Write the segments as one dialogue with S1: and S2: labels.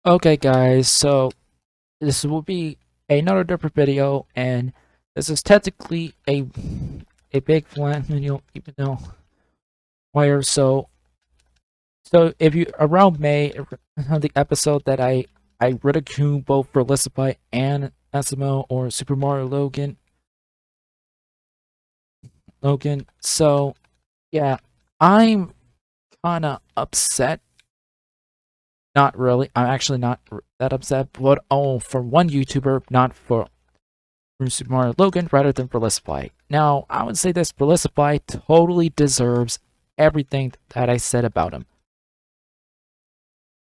S1: Okay guys, so this will be another different video, and this is technically a big flat video, even though wire. So if you around May, the episode that I ridicule both for Listify and SML or Super Mario Logan. So yeah, I'm kind of upset. Not really. I'm actually not that upset, but for one YouTuber, not for Super Mario Logan, rather than Felicify. Now, I would say this: Felicify totally deserves everything that I said about him.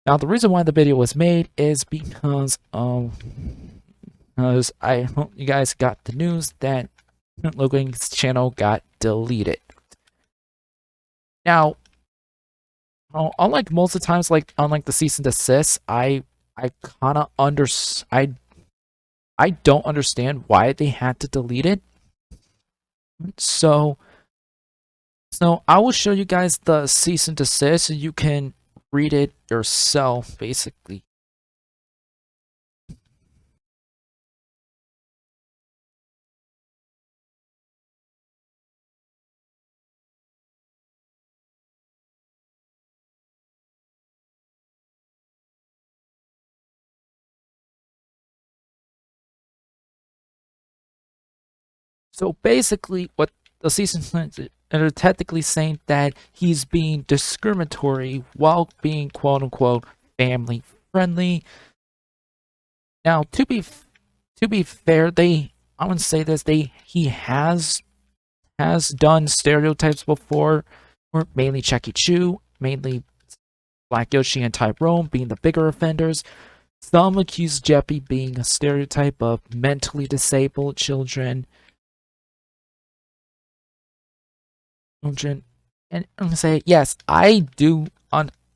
S1: Now, the reason why the video was made is because I hope you guys got the news that Logan's channel got deleted. Now, unlike most of the times, unlike the cease and desist, I kind of I don't understand why they had to delete it. So I will show you guys the cease and desist so you can read it yourself, basically. So basically, what the cease and desist are technically saying that he's being discriminatory while being quote unquote family friendly. Now, to be fair, I want to say this: he has done stereotypes before, or mainly Chucky Chu, mainly Black Yoshi and Tyrone being the bigger offenders. Some accuse Jeppy being a stereotype of mentally disabled children. And I'm gonna say yes, I do.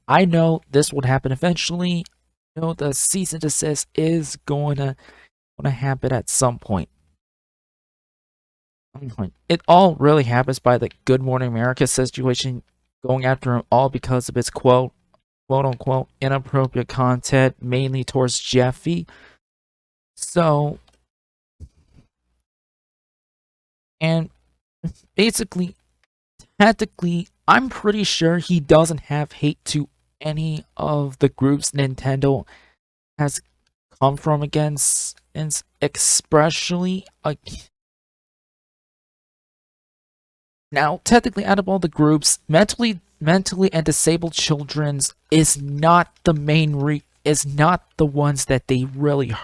S1: I know this would happen eventually. You know, the cease and desist is gonna happen at some point. It all really happens by the Good Morning America situation, going after him all because of its quote unquote inappropriate content, mainly towards Jeffy. So, and basically, technically, I'm pretty sure he doesn't have hate to any of the groups Nintendo has come from against, and especially now, technically, out of all the groups, mentally and disabled children's is not the main is not the ones that they really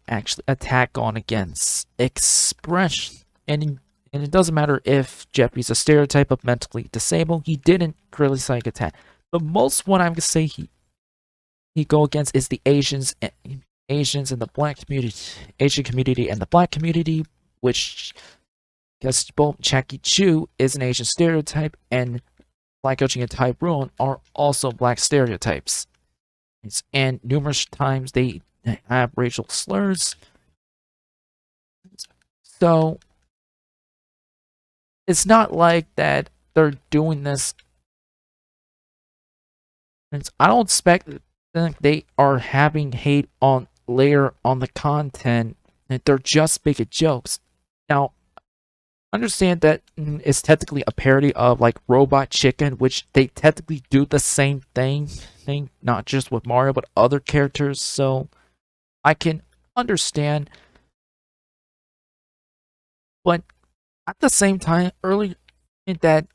S1: actually attack on against. Expression, and it doesn't matter if Jeffrey's a stereotype of mentally disabled. He didn't really attack. The most one I'm gonna say he go against is the Asians and the Black community, Asian community and the Black community, which because both Chucky Chu is an Asian stereotype and Black Yoshi and Tyrone are also Black stereotypes. And numerous times they have racial slurs. So it's not like that they're doing this. I don't expect that they are having hate on layer on the content. They're just making jokes. Now, understand that it's technically a parody of like Robot Chicken, which they technically do the same thing, not just with Mario but other characters. So I can understand, but at the same time, early that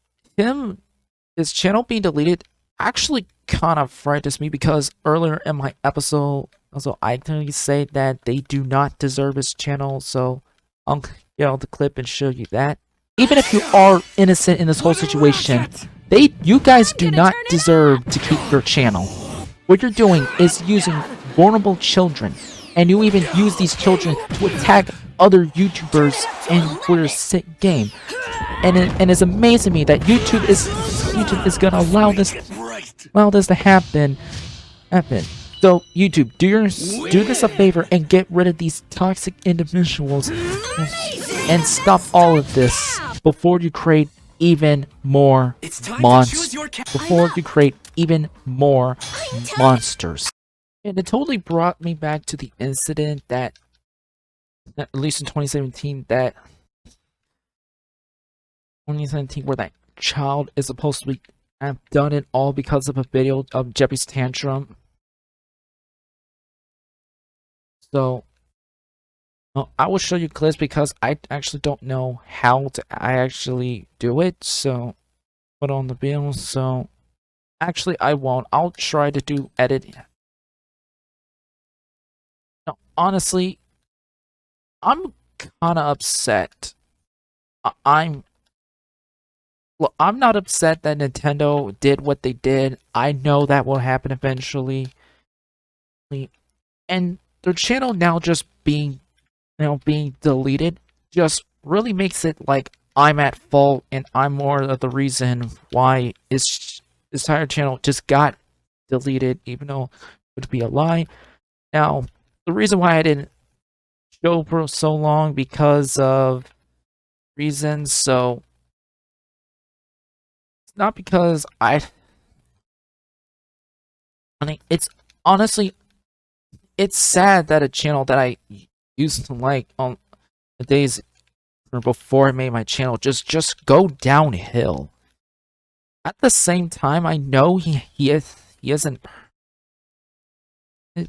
S1: his channel being deleted actually kind of frightens me, because earlier in my episode, also I clearly say that they do not deserve his channel. So I'll get out the clip and show you that. Even if you are innocent in this whole situation, you guys do not deserve to keep your channel. What you're doing is using vulnerable children, and you even use these children to attack other YouTubers and for your sick game. And it's amazing to me that YouTube is gonna allow this to happen. So YouTube, do this a favor and get rid of these toxic individuals and stop all of this before you create even more monsters. And it totally brought me back to the incident that, at least in 2017, that 2017 where that child is supposed to be have done it all because of a video of Jeffy's tantrum. So I will show you clips because I actually don't know how to I actually do it. So put on the video. So actually I won't. I'll try to do edit. No, honestly, I'm kind of upset. I'm well, I'm not upset that Nintendo did what they did. I know that will happen eventually. And their channel now just being being deleted just really makes it like I'm at fault and I'm more of the reason why this entire channel just got deleted, even though it would be a lie. Now, the reason why I didn't show for so long because of reasons, so it's not because I mean, it's honestly it's sad that a channel that I used to like on the days or before I made my channel just go downhill. At the same time, I know he isn't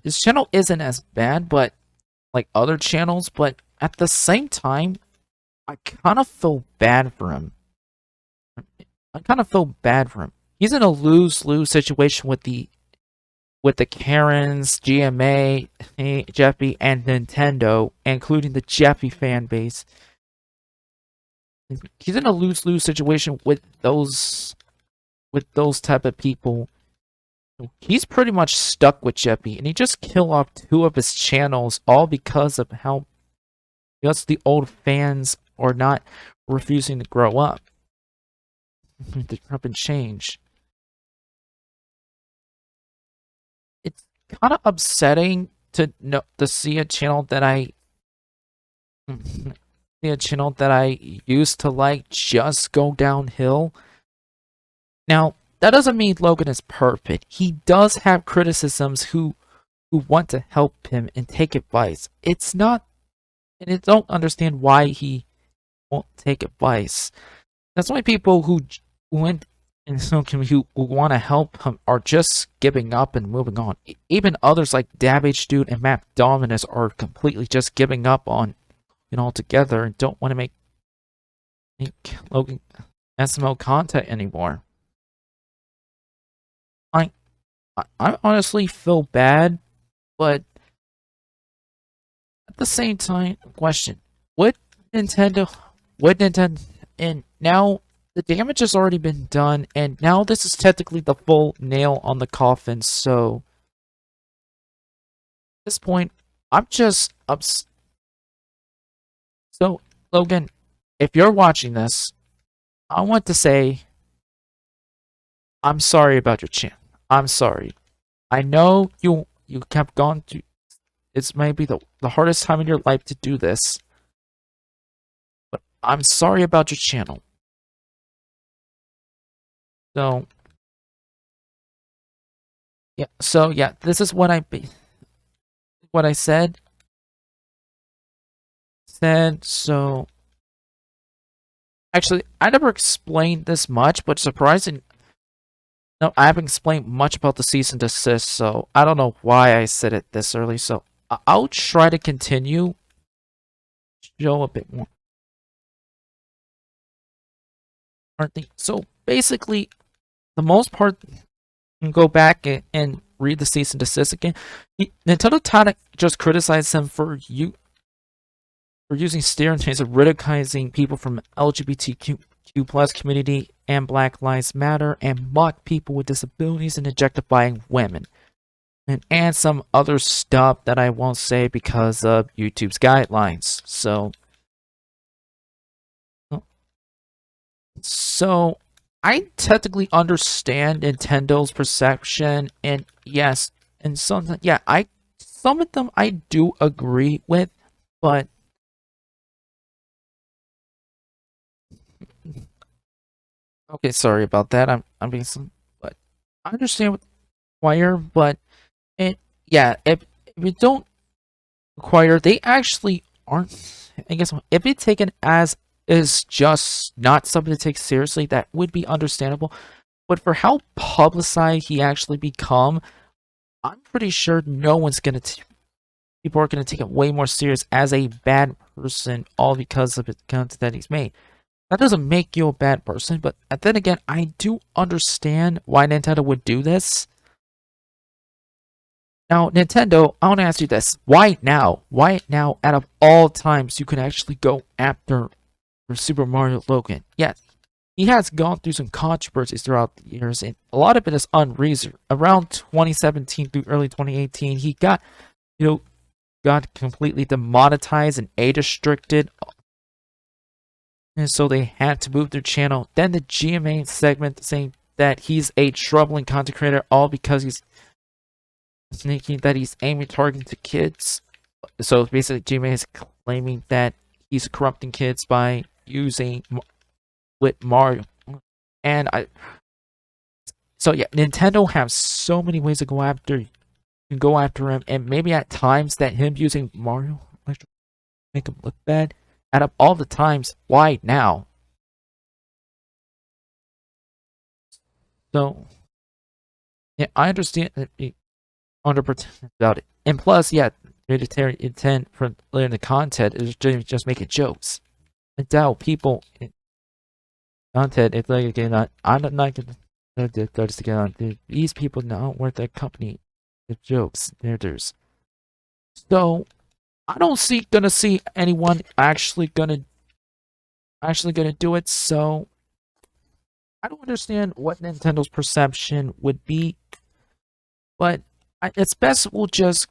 S1: his channel isn't as bad, but like other channels. But at the same time, I kind of feel bad for him. I kind of feel bad for him. He's in a lose-lose situation with the Karens, GMA, Jeffy, and Nintendo, including the Jeffy fan base. He's in a lose-lose situation with those type of people. He's pretty much stuck with Jeffy, and he just killed off two of his channels, all because of how because the old fans are not refusing to grow up, to up and change. It's kind of upsetting to know to see a channel that I see a channel that I used to like just go downhill. Now, that doesn't mean Logan is perfect. He does have criticisms who want to help him and take advice. It's not, and I don't understand why he won't take advice. That's why people who went and who want to help him are just giving up and moving on. Even others like Dabbage Dude and Matt Dominus are completely just giving up on altogether and don't want to make Logan SML content anymore. I I honestly feel bad, but at the same time, question: Would Nintendo, would Nintendo, and now the damage has already been done, and now this is technically the full nail on the coffin. So at this point, I'm just ups. So Logan, if you're watching this, I want to say I'm sorry about your channel. I'm sorry. I know you kept going through. It's maybe the hardest time in your life to do this, but I'm sorry about your channel. So yeah, this is what I said. So actually, I never explained this much, but surprising. No, I haven't explained much about the cease and desist, so I don't know why I said it this early. So I'll try to continue, show a bit more. So basically, the most part, you can go back and read the cease and desist again. Nintendo Tonic just criticized him for using stereotypes of ridiculing people from LGBTQ plus community and Black Lives Matter and mock people with disabilities and objectifying women. And some other stuff that I won't say because of YouTube's guidelines. So I technically understand Nintendo's perception, and yes, and some of them I do agree with, but okay, sorry about that. I'm being some, but I understand why you're, but it yeah, if you don't require, they actually aren't. I guess if it's taken as is just not something to take seriously, that would be understandable. But for how publicized he actually become, I'm pretty sure no one's gonna. People are gonna take it way more serious as a bad person, all because of the content that he's made. That doesn't make you a bad person, but then again, I do understand why Nintendo would do this. Now, Nintendo, I want to ask you this. Why now? Why now, out of all times, you can actually go after Super Mario Logan? Yes, he has gone through some controversies throughout the years, and a lot of it is unreasonable. Around 2017 through early 2018, he got, got completely demonetized and age restricted, and so they had to move their channel. Then the GMA segment saying that he's a troubling content creator, all because he's thinking that he's aiming targeting to kids. So basically, GMA is claiming that he's corrupting kids by using with Mario, and so yeah, Nintendo has so many ways to go after him, and maybe at times that him using Mario make him look bad. Out of all the times, why now? So yeah, I understand that under about it, and plus, yeah, military intent for learning the content is just making jokes. I doubt people in content. It's like again, I'm not gonna go this again. These people not worth their company. The jokes, there's so I don't gonna see anyone actually gonna do it. So I don't understand what Nintendo's perception would be, but it's best we'll just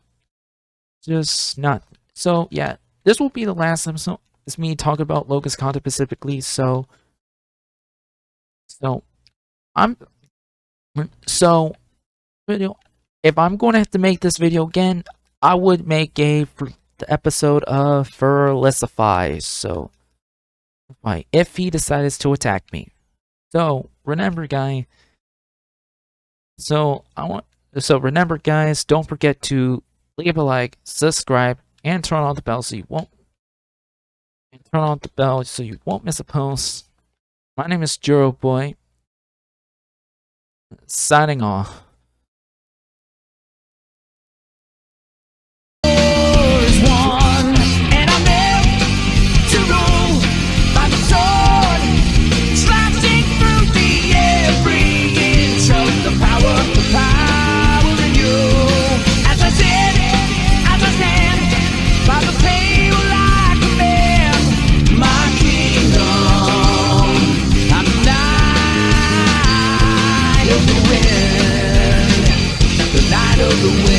S1: not. So yeah, this will be the last episode. It's me talking about Logan's content specifically. So I'm so video. If I'm going to have to make this video again, I would make the episode of Felicify. So if he decides to attack me. So remember, guys. So remember, guys. Don't forget to leave a like, subscribe, and turn on the bell so you won't miss a post. My name is JiroBoy. Signing off. The wind, the night of the wind.